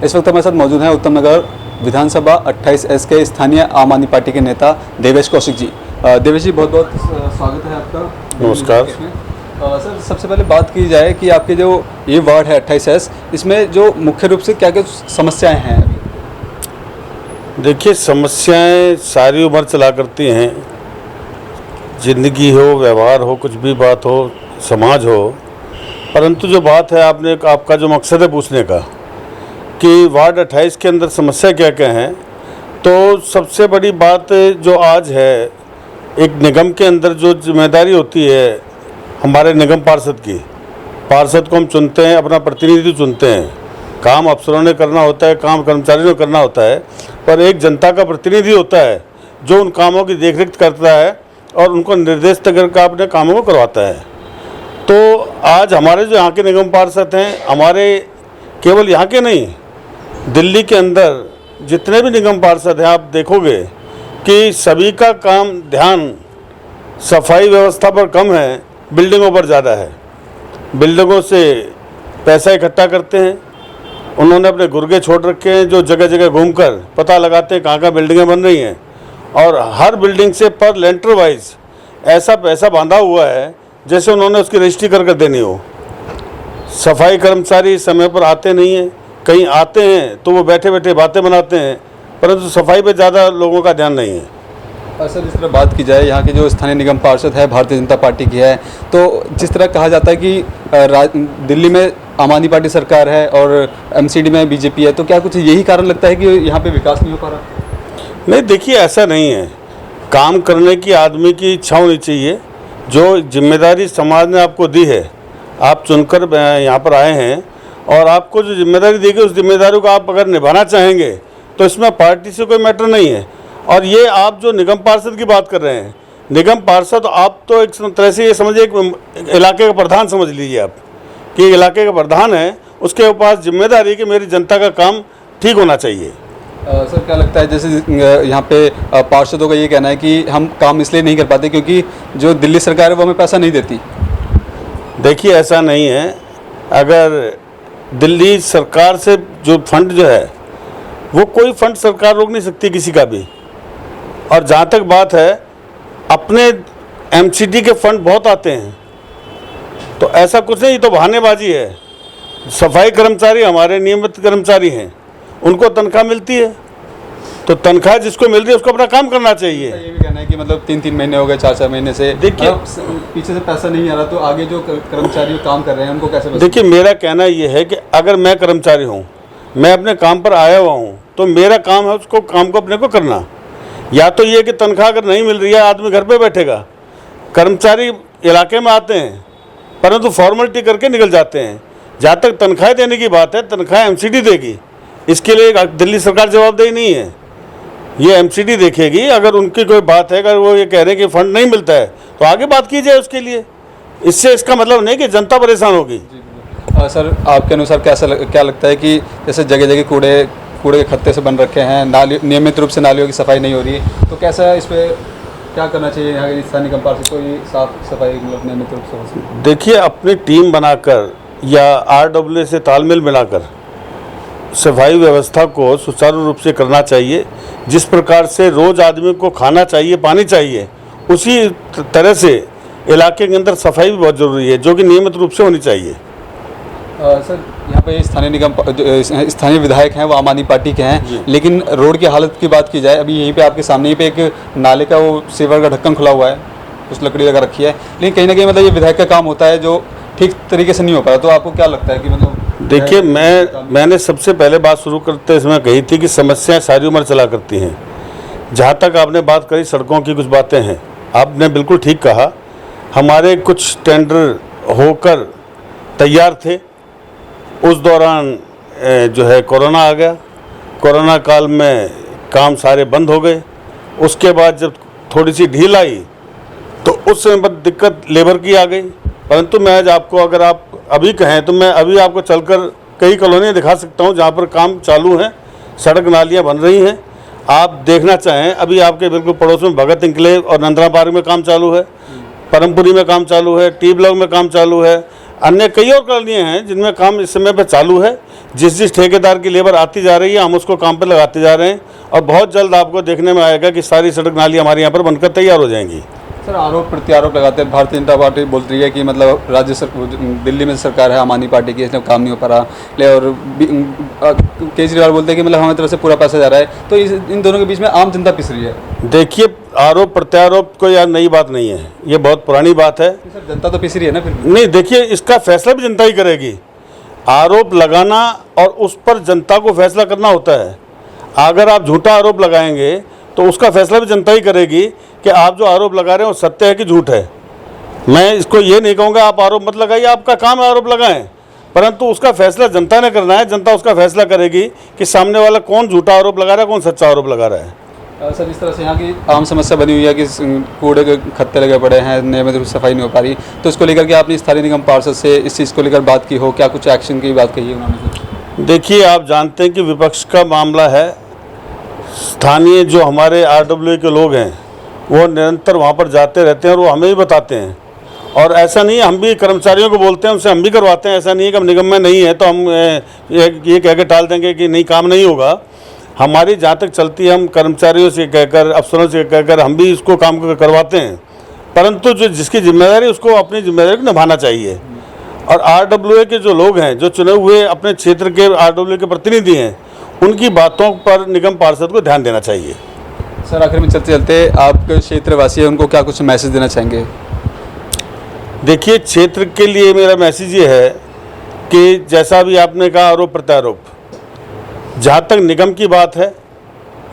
इस वक्त हमारे साथ मौजूद हैं उत्तम नगर विधानसभा 28S के स्थानीय आम आदमी पार्टी के नेता देवेश कौशिक जी। देवेश जी, बहुत बहुत स्वागत है आपका। नमस्कार। सर, सबसे पहले बात की जाए कि आपके जो ये वार्ड है 28S, इसमें जो मुख्य रूप से क्या क्या समस्याएं हैं? देखिए, समस्याएं सारी उम्र चला करती हैं। ज़िंदगी हो, व्यवहार हो, कुछ भी बात हो, समाज हो, परंतु जो बात है आपका जो मकसद है पूछने का कि वार्ड 28 के अंदर समस्या क्या क्या है, तो सबसे बड़ी बात जो आज है, एक निगम के अंदर जो जिम्मेदारी होती है हमारे निगम पार्षद को हम चुनते हैं, अपना प्रतिनिधि चुनते हैं। काम अफसरों ने करना होता है, काम कर्मचारियों ने करना होता है, पर एक जनता का प्रतिनिधि होता है जो उन कामों की देखरेख करता है और उनको निर्देश तक अपने कामों को करवाता है। तो आज हमारे जो यहाँ के निगम पार्षद हैं, हमारे केवल यहाँ के नहीं, दिल्ली के अंदर जितने भी निगम पार्षद हैं, आप देखोगे कि सभी का काम ध्यान सफाई व्यवस्था पर कम है, बिल्डिंगों पर ज़्यादा है। बिल्डिंगों से पैसा इकट्ठा करते हैं, उन्होंने अपने गुर्गे छोड़ रखे हैं जो जगह जगह घूमकर पता लगाते हैं कहाँ बिल्डिंगें बन रही हैं, और हर बिल्डिंग से पर लेंटर वाइज ऐसा पैसा बांधा हुआ है जैसे उन्होंने उसकी रजिस्ट्री कर देनी हो। सफाई कर्मचारी समय पर आते नहीं हैं, कहीं आते हैं तो वो बैठे बैठे बातें बनाते हैं, परंतु सफाई पे ज़्यादा लोगों का ध्यान नहीं है। सर, जिस तरह बात की जाए, यहाँ के जो स्थानीय निगम पार्षद है भारतीय जनता पार्टी की है, तो जिस तरह कहा जाता है कि दिल्ली में आम आदमी पार्टी सरकार है और MCD में BJP है, तो क्या कुछ यही कारण लगता है कि यहाँ पे विकास नहीं हो पा रहा? नहीं, देखिए, ऐसा नहीं है। काम करने की आदमी की इच्छा होनी चाहिए। जो जिम्मेदारी समाज ने आपको दी है, आप चुनकर यहाँ पर आए हैं, और आपको जो जिम्मेदारी दी गई उस जिम्मेदारी को आप अगर निभाना चाहेंगे तो इसमें पार्टी से कोई मैटर नहीं है। और ये आप जो निगम पार्षद की बात कर रहे हैं, निगम पार्षद आप तो एक तरह से ये समझिए, एक इलाके का प्रधान समझ लीजिए आप, कि इलाके का प्रधान है, उसके पास जिम्मेदारी है कि मेरी जनता का काम ठीक होना चाहिए। सर, क्या लगता है, जैसे यहाँ पे पार्षदों का ये कहना है कि हम काम इसलिए नहीं कर पाते क्योंकि जो दिल्ली सरकार है वो हमें पैसा नहीं देती? देखिए, ऐसा नहीं है। अगर दिल्ली सरकार से जो फंड जो है, वो कोई फंड सरकार रोक नहीं सकती किसी का भी। और जहाँ तक बात है, अपने MCD के फंड बहुत आते हैं, तो ऐसा कुछ नहीं, तो बहानेबाजी है। सफाई कर्मचारी हमारे नियमित कर्मचारी हैं, उनको तनख्वाह मिलती है, तो तनख्वाह जिसको मिल रही है उसको अपना काम करना चाहिए। ये भी कहना है कि मतलब 3-3 महीने हो गए, 4-4 महीने से देखिए पीछे से पैसा नहीं आ रहा, तो आगे जो कर्मचारी काम कर रहे हैं उनको कैसे? देखिए, मेरा कहना ये है कि अगर मैं कर्मचारी हूँ, मैं अपने काम पर आया हुआ हूँ, तो मेरा काम है उसको काम को अपने को करना। या तो ये कि तनख्वाह अगर नहीं मिल रही है, आदमी घर पे बैठेगा। कर्मचारी इलाके में आते हैं परंतु फॉर्मेलिटी करके निकल जाते हैं। जहाँ तक तनख्वाह देने की बात है, तनख्वाह MCD देगी, इसके लिए दिल्ली सरकार जवाबदेही नहीं है, ये MCD देखेगी। अगर उनकी कोई बात है, अगर वो ये कह रहे हैं कि फंड नहीं मिलता है, तो आगे बात की जाए उसके लिए। इससे इसका मतलब नहीं कि जनता परेशान होगी। सर, आपके अनुसार क्या लगता है कि जैसे जगह जगह कूड़े के खत्ते से बन रखे हैं, नाली नियमित रूप से नालियों की सफाई नहीं हो रही है, तो कैसा इस पर क्या करना चाहिए यहाँ के स्थानीय निगम पार्षद को, ये साफ सफाई मतलब नियमित रूप से हो सके? देखिए, अपनी टीम बनाकर या RWA से तालमेल बनाकर सफाई व्यवस्था को सुचारू रूप से करना चाहिए। जिस प्रकार से रोज़ आदमी को खाना चाहिए, पानी चाहिए, उसी तरह से इलाके के अंदर सफाई भी बहुत ज़रूरी है, जो कि नियमित रूप से होनी चाहिए। सर, यहाँ पे स्थानीय विधायक हैं वो आम आदमी पार्टी के हैं, लेकिन रोड की हालत की बात की जाए, अभी यहीं पे आपके सामने ही पे एक नाले का वो सीवर का ढक्कन खुला हुआ है, कुछ लकड़ी लगा रखी है, लेकिन कहीं ना कहीं मतलब ये विधायक का काम होता है जो ठीक तरीके से नहीं हो पा रहा। तो आपको क्या लगता है कि मतलब? देखिए, मैंने सबसे पहले बात शुरू करते इसमें कही थी कि समस्याएं सारी उम्र चला करती हैं। जहाँ तक आपने बात करी सड़कों की कुछ बातें हैं, आपने बिल्कुल ठीक कहा। हमारे कुछ टेंडर होकर तैयार थे, उस दौरान जो है कोरोना आ गया। कोरोना काल में काम सारे बंद हो गए। उसके बाद जब थोड़ी सी ढील आई तो उस समय पर दिक्कत लेबर की आ गई। परंतु मैं आज आपको, अगर आप अभी कहें तो मैं अभी आपको चलकर कई कॉलोनियाँ दिखा सकता हूँ जहाँ पर काम चालू है, सड़क नालियाँ बन रही हैं। आप देखना चाहें, अभी आपके बिल्कुल पड़ोस में भगत इंक्लेव और नंदरा पार्क में काम चालू है, परमपुरी में काम चालू है, टी ब्लॉक में काम चालू है, अन्य कई और कॉलोनियाँ हैं जिनमें काम इस समय पर चालू है। जिस ठेकेदार की लेबर आती जा रही है हम उसको काम पर लगाते जा रहे हैं और बहुत जल्द आपको देखने में आएगा कि सारी सड़क नाली हमारे यहाँ पर बनकर तैयार हो जाएंगी। सर, आरोप प्रत्यारोप लगाते हैं, भारतीय जनता पार्टी बोल रही है कि मतलब दिल्ली में सरकार है आम आदमी पार्टी की, इसलिए काम नहीं हो पा रहा, और केजरीवाल बोलते हैं कि मतलब हमारी तरफ से पूरा पैसा जा रहा है। तो इन दोनों के बीच में आम जनता पिस रही है। देखिए, आरोप प्रत्यारोप कोई यार नई बात नहीं है, ये बहुत पुरानी बात है। सर, जनता तो पिस रही है ना फिर भी। नहीं, देखिए, इसका फैसला भी जनता ही करेगी। आरोप लगाना और उस पर जनता को फैसला करना होता है। अगर आप झूठा आरोप लगाएंगे तो उसका फैसला भी जनता ही करेगी कि आप जो आरोप लगा रहे हैं वो सत्य है कि झूठ है। मैं इसको ये नहीं कहूँगा आप आरोप मत लगाइए, आपका काम है आरोप लगाएं, परंतु उसका फैसला जनता ने करना है। जनता उसका फैसला करेगी कि सामने वाला कौन झूठा आरोप लगा रहा है, कौन सच्चा आरोप लगा रहा है। सर, इस तरह से यहाँ की आम समस्या बनी हुई है कि कूड़े के खत्ते लगे पड़े हैं, नियमित रूप से सफाई नहीं हो पा रही, तो इसको लेकर के आपने स्थानीय निगम पार्षद से इस चीज़ को लेकर बात की हो, क्या कुछ एक्शन की बात कही है उन्होंने? देखिए, आप जानते हैं कि विपक्ष का मामला है। स्थानीय जो हमारे RWA के लोग हैं वो निरंतर वहाँ पर जाते रहते हैं और वो हमें भी बताते हैं। और ऐसा नहीं है, हम भी कर्मचारियों को बोलते हैं, उनसे हम भी करवाते हैं। ऐसा नहीं है कि हम निगम में नहीं है तो हम ये कह के टाल देंगे कि नहीं, काम नहीं होगा। हमारी जहाँ तक चलती है, हम कर्मचारियों से कहकर, अफसरों से कहकर हम भी इसको काम करवाते हैं, परंतु जो जिसकी जिम्मेदारी उसको अपनी जिम्मेदारी को निभाना चाहिए। और RWA के जो लोग हैं, जो चुने हुए अपने क्षेत्र के RWA के प्रतिनिधि हैं, उनकी बातों पर निगम पार्षद को ध्यान देना चाहिए। सर, आखिर में चलते चलते आप क्षेत्रवासी हैं, उनको क्या कुछ मैसेज देना चाहेंगे? देखिए, क्षेत्र के लिए मेरा मैसेज ये है कि जैसा भी आपने कहा आरोप प्रत्यारोप, जहाँ तक निगम की बात है,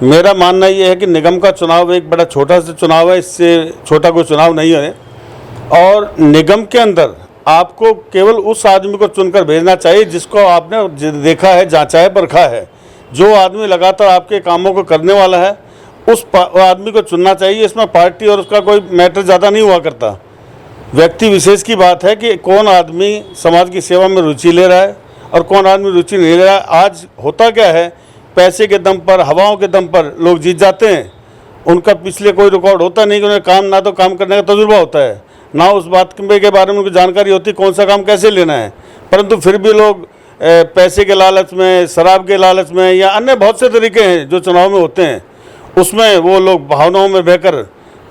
मेरा मानना ये है कि निगम का चुनाव एक बड़ा छोटा सा चुनाव है, इससे छोटा कोई चुनाव नहीं है। और निगम के अंदर आपको केवल उस आदमी को चुनकर भेजना चाहिए जिसको आपने देखा है, जांचा है, परखा है। जो आदमी लगातार आपके कामों को करने वाला है उस आदमी को चुनना चाहिए। इसमें पार्टी और उसका कोई मैटर ज़्यादा नहीं हुआ करता। व्यक्ति विशेष की बात है कि कौन आदमी समाज की सेवा में रुचि ले रहा है और कौन आदमी रुचि नहीं ले रहा है। आज होता क्या है, पैसे के दम पर, हवाओं के दम पर लोग जीत जाते हैं। उनका पिछले कोई रिकॉर्ड होता नहीं कि उन्हें काम ना तो काम करने का तजुर्बा होता है, ना उस बात के बारे में उनको जानकारी होती कौन सा काम कैसे लेना है, परंतु फिर भी लोग पैसे के लालच में, शराब के लालच में या अन्य बहुत से तरीके हैं जो चुनाव में होते हैं, उसमें वो लोग भावनाओं में बहकर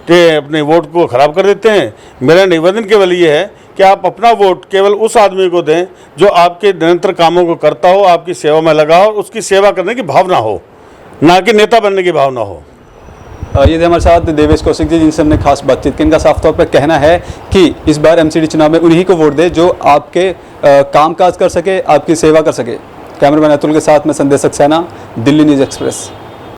अपने वोट को ख़राब कर देते हैं। मेरा निवेदन केवल ये है कि आप अपना वोट केवल उस आदमी को दें जो आपके निरंतर कामों को करता हो, आपकी सेवा में लगा हो, उसकी सेवा करने की भावना हो, ना कि नेता बनने की भावना हो। ये थे हमारे साथ देवेश कौशिक जी, जिनसे हमने खास बातचीत की। इनका साफ तौर पर कहना है कि इस बार MCD चुनाव में उन्हीं को वोट दे जो आपके कामकाज कर सके, आपकी सेवा कर सके। कैमरामैन अतुल के साथ में संदेश सक्सेना, दिल्ली न्यूज़ एक्सप्रेस।